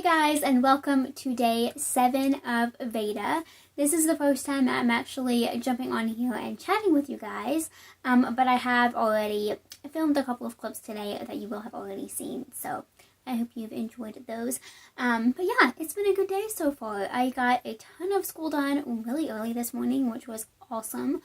Hey guys, and welcome to day 7 of VEDA. This is the first time I'm actually jumping on here and chatting with you guys, but I have already filmed a couple of clips today that you will have already seen, so I hope you've enjoyed those. But yeah, it's been a good day so far. I got a ton of school done really early this morning, which was awesome.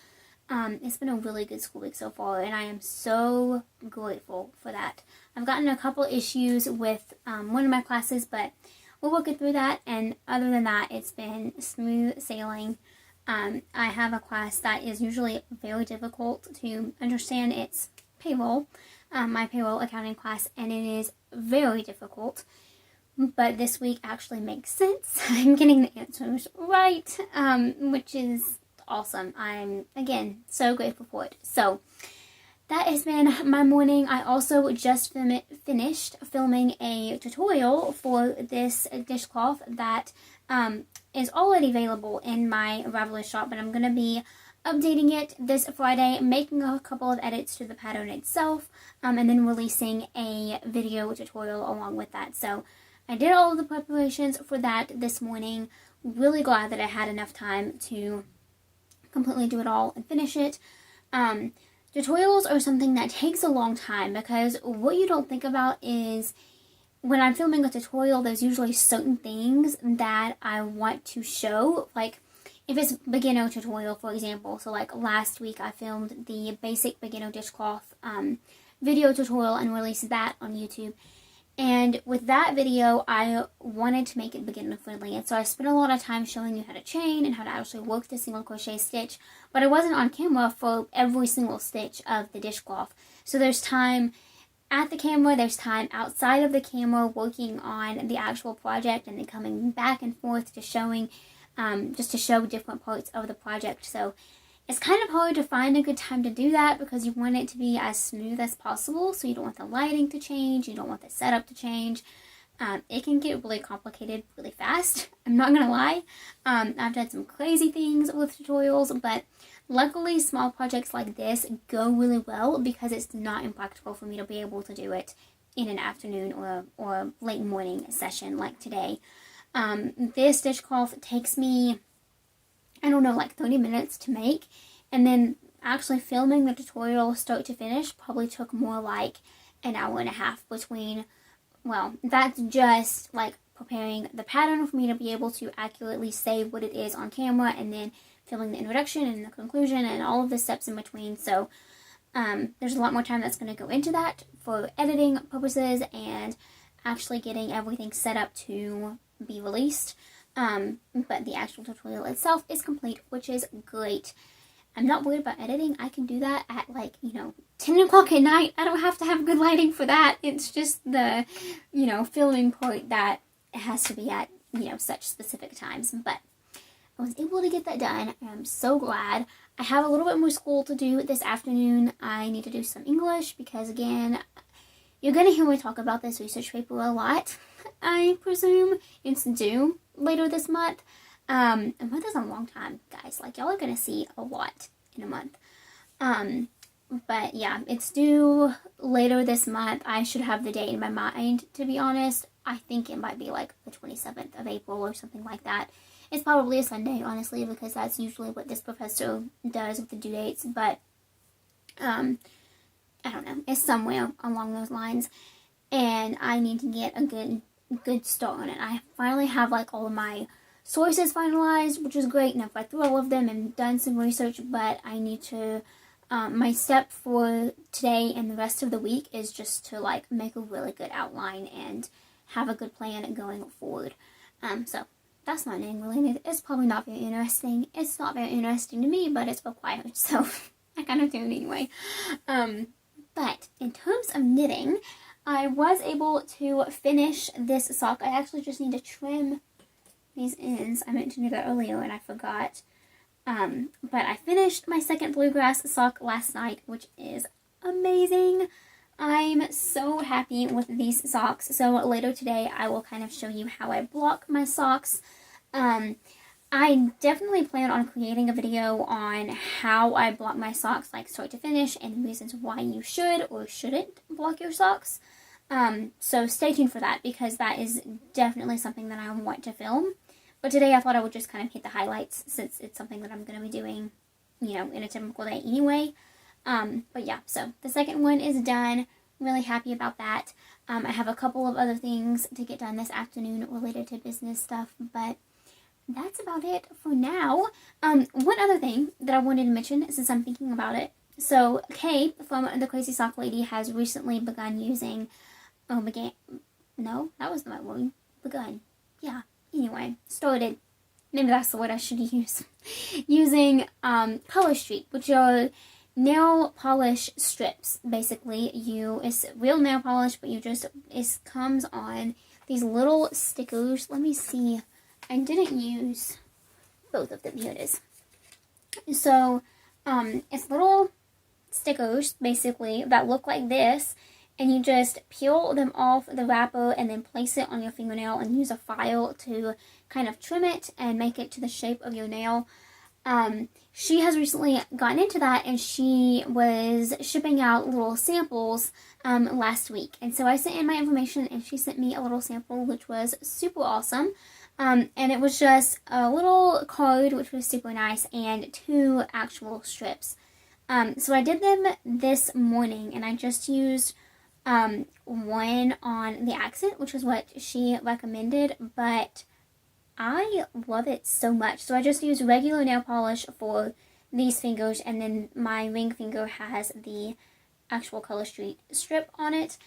It's been a really good school week so far, and I am so grateful for that. I've gotten a couple issues with one of my classes, but we're working through that, and other than that, it's been smooth sailing. I have a class that is usually very difficult to understand. It's payroll, my payroll accounting class, and it is very difficult. But this week actually makes sense. I'm getting the answers right, which is awesome. I'm, again, so grateful for it. So that has been my morning. I also just finished filming a tutorial for this dishcloth that is already available in my Ravelry shop, but I'm going to be updating it this Friday, making a couple of edits to the pattern itself, and then releasing a video tutorial along with that. So I did all of the preparations for that this morning. Really glad that I had enough time to completely do it all and finish it. Tutorials are something that takes a long time because what you don't think about is when I'm filming a tutorial, there's usually certain things that I want to show. Like if it's beginner tutorial, for example, so like last week I filmed the basic beginner dishcloth video tutorial and released that on YouTube. And with that video, I wanted to make it beginner friendly. And so I spent a lot of time showing you how to chain and how to actually work the single crochet stitch. But I wasn't on camera for every single stitch of the dishcloth. So there's time at the camera, there's time outside of the camera working on the actual project and then coming back and forth to showing, just to show different parts of the project. So it's kind of hard to find a good time to do that because you want it to be as smooth as possible. So you don't want the lighting to change. You don't want the setup to change. It can get really complicated really fast. I'm not going to lie. I've done some crazy things with tutorials, but luckily small projects like this go really well because it's not impractical for me to be able to do it in an afternoon or late morning session like today. This dishcloth takes me, I don't know, like 30 minutes to make, and then actually filming the tutorial start to finish probably took more like an hour and a half between, well, that's just like preparing the pattern for me to be able to accurately say what it is on camera, and then filming the introduction and the conclusion and all of the steps in between. So there's a lot more time that's going to go into that for editing purposes and actually getting everything set up to be released. But the actual tutorial itself is complete, which is great. I'm not worried about editing. I can do that at 10 o'clock at night. I don't have to have good lighting for that. It's just the, filming part that has to be at, such specific times. But I was able to get that done. I'm so glad. I have a little bit more school to do this afternoon. I need to do some English because, again, you're going to hear me talk about this research paper a lot, I presume. It's due later this month. A month is a long time, guys. Like, y'all are going to see a lot in a month. But yeah, it's due later this month. I should have the date in my mind, to be honest. I think it might be like the 27th of April or something like that. It's probably a Sunday, honestly, because that's usually what this professor does with the due dates. But, I don't know. It's somewhere along those lines. And I need to get a good start on it. I finally have like all of my sources finalized, which is great, and I've read through all of them and done some research, but I need to, my step for today and the rest of the week is just to like make a really good outline and have a good plan going forward. So that's not knitting related. It's probably not very interesting. It's not very interesting to me, but it's required, so I kind of do it anyway. But in terms of knitting, I was able to finish this sock. I actually just need to trim these ends. I meant to do that earlier and I forgot. But I finished my second bluegrass sock last night, which is amazing. I'm so happy with these socks. So later today I will kind of show you how I block my socks. I definitely plan on creating a video on how I block my socks, like start to finish, and reasons why you should or shouldn't block your socks. So stay tuned for that, because that is definitely something that I want to film. But today I thought I would just kind of hit the highlights, since it's something that I'm going to be doing, you know, in a typical day anyway. But yeah, so the second one is done. Really happy about that. I have a couple of other things to get done this afternoon related to business stuff, but that's about it for now. One other thing that I wanted to mention, since I'm thinking about it. So Kay from the Crazy Sock Lady has recently begun using, no, that was the right word. Begun. Yeah. Anyway, started. Maybe that's the word I should use. Using Color Street, which are nail polish strips. Basically, it's real nail polish, but it comes on these little stickers. Let me see. I didn't use both of them. Here it is. So, it's little stickers, basically, that look like this, and you just peel them off the wrapper and then place it on your fingernail and use a file to kind of trim it and make it to the shape of your nail. She has recently gotten into that, and she was shipping out little samples last week. And so I sent in my information, and she sent me a little sample, which was super awesome. And it was just a little card, which was super nice, and 2 actual strips. So I did them this morning, and I just used one on the accent, which is what she recommended, but I love it so much. So I just used regular nail polish for these fingers, and then my ring finger has the actual Color Street strip on it.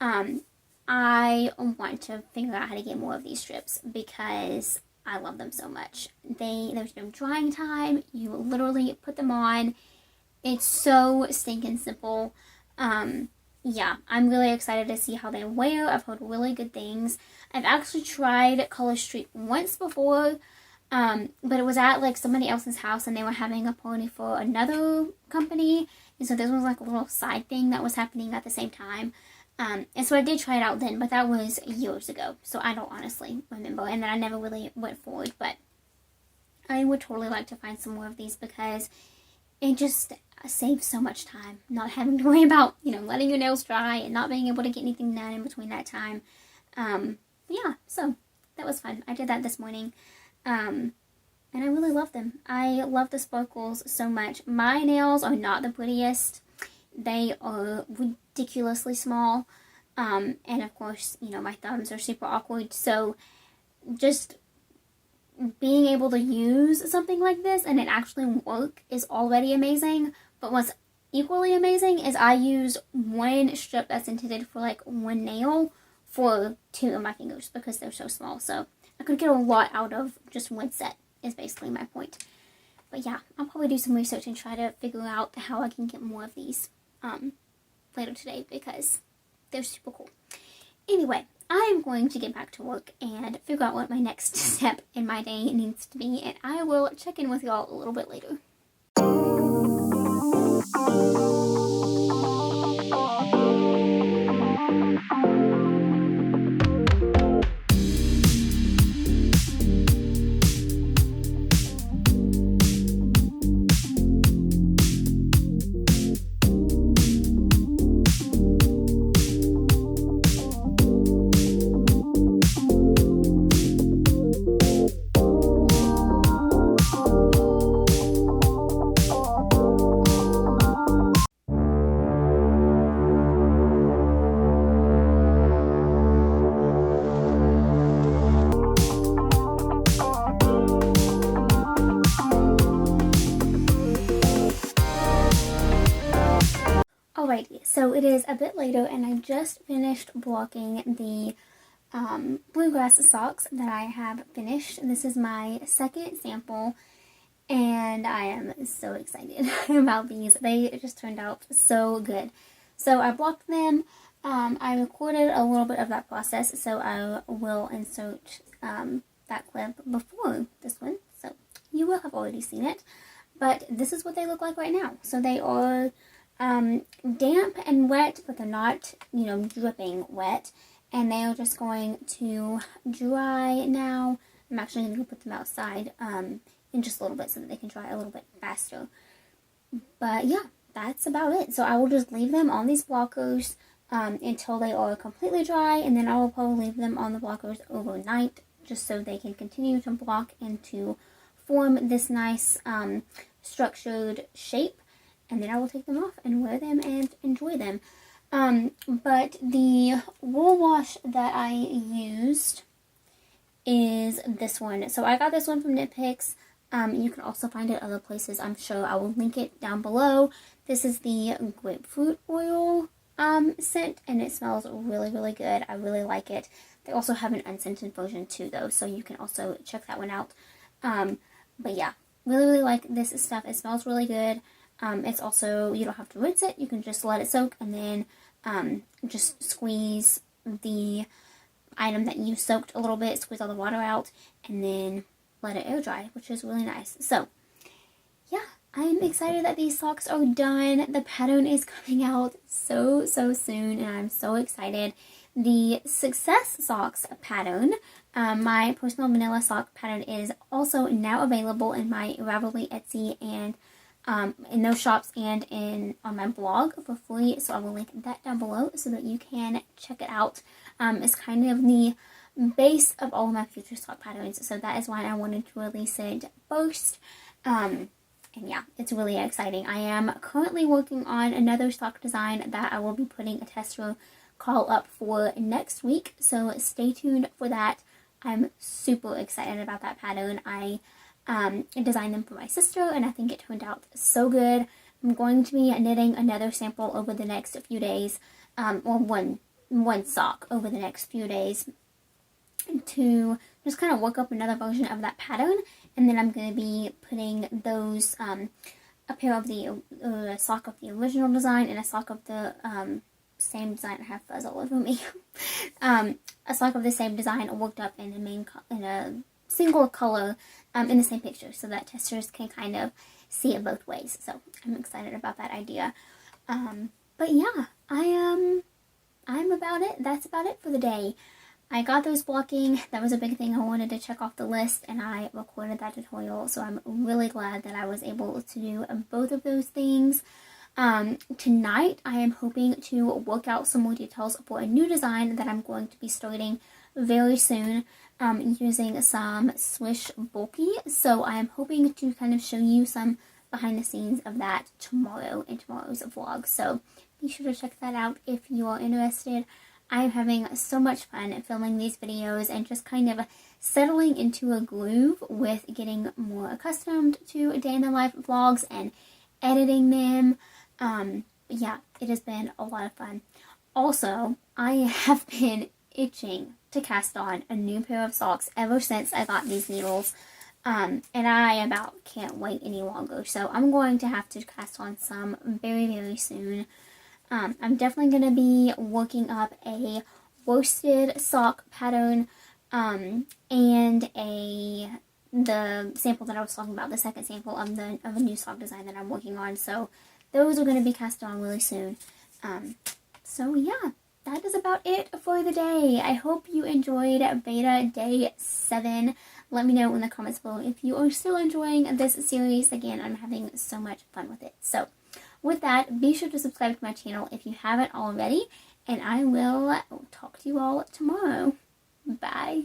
I want to figure out how to get more of these strips, because I love them so much. There's no drying time. You literally put them on. It's so stinking simple. Yeah, I'm really excited to see how they wear. I've heard really good things. I've actually tried Color Street once before, but it was at like somebody else's house, and they were having a party for another company, and so this was like a little side thing that was happening at the same time. And so I did try it out then, but that was years ago, so I don't honestly remember, and then I never really went forward. But I would totally like to find some more of these, because it just saves so much time, not having to worry about, you know, letting your nails dry and not being able to get anything done in between that time. Yeah, so that was fun. I did that this morning, and I really love them. I love the sparkles so much. My nails are not the prettiest. They are ridiculously small, and of course, you know, my thumbs are super awkward, so just being able to use something like this and it actually work is already amazing. But what's equally amazing is I use one strip that's intended for like one nail for 2 of my fingers, because they're so small. So I could get a lot out of just one set, is basically my point. But yeah, I'll probably do some research and try to figure out how I can get more of these later today, because they're super cool. Anyway, I'm going to get back to work and figure out what my next step in my day needs to be, and I will check in with y'all a little bit later. Alrighty, so it is a bit later, and I just finished blocking the bluegrass socks that I have finished. This is my second sample, and I am so excited about these. They just turned out so good. So I blocked them. I recorded a little bit of that process, so I will insert that clip before this one, so you will have already seen it. But this is what they look like right now. So they are damp and wet, but they're not, you know, dripping wet. And they are just going to dry now. I'm actually going to put them outside in just a little bit so that they can dry a little bit faster. But yeah, that's about it. So I will just leave them on these blockers until they are completely dry, and then I will probably leave them on the blockers overnight just so they can continue to block and to form this nice structured shape, and then I will take them off and wear them and enjoy them. But the wool wash that I used is this one. So I got this one from Knit Picks. You can also find it other places, I'm sure. I will link it down below. This is the grapefruit oil scent, and it smells really, really good. I really like it. They also have an unscented version too, though, so you can also check that one out. But yeah, really, really like this stuff. It smells really good. It's also, you don't have to rinse it. You can just let it soak and then just squeeze the item that you soaked a little bit, squeeze all the water out, and then let it air dry, which is really nice. So yeah, I'm excited that these socks are done. The pattern is coming out so soon, and I'm so excited. The Success Socks pattern, my personal vanilla sock pattern, is also now available in my Ravelry, Etsy, and in those shops and on my blog for free. So I will link that down below so that you can check it out. It's kind of the base of all of my future sock patterns, so that is why I wanted to release it first. And yeah, it's really exciting. I am currently working on another sock design that I will be putting a tester call up for next week, so stay tuned for that. I'm super excited about that pattern. I designed them for my sister, and I think it turned out so good. I'm going to be knitting another sample over the next few days, or one sock over the next few days, to just kind of work up another version of that pattern, and then I'm going to be putting those, a pair of the sock of the original design and a sock of the same design. I have fuzz all over me. A sock of the same design worked up in a single color in the same picture, so that testers can kind of see it both ways. So I'm excited about that idea. But yeah, I'm about it. That's about it for the day. I got those blocking. That was a big thing I wanted to check off the list, and I recorded that tutorial, so I'm really glad that I was able to do both of those things. Tonight I am hoping to work out some more details for a new design that I'm going to be starting very soon, using some Swish Bulky. So I am hoping to kind of show you some behind the scenes of that tomorrow in tomorrow's vlog. So be sure to check that out if you are interested. I am having so much fun filming these videos and just kind of settling into a groove with getting more accustomed to day in the life vlogs and editing them. Yeah, it has been a lot of fun. Also, I have been itching to cast on a new pair of socks ever since I got these needles. And I about can't wait any longer. So I'm going to have to cast on some very soon. I'm definitely going to be working up a worsted sock pattern, and the sample that I was talking about, the second sample of a new sock design that I'm working on. So those are going to be cast on really soon. So yeah, that is about it for the day. I hope you enjoyed VEDA Day 7. Let me know in the comments below if you are still enjoying this series. Again, I'm having so much fun with it. So with that, be sure to subscribe to my channel if you haven't already, and I will talk to you all tomorrow. Bye.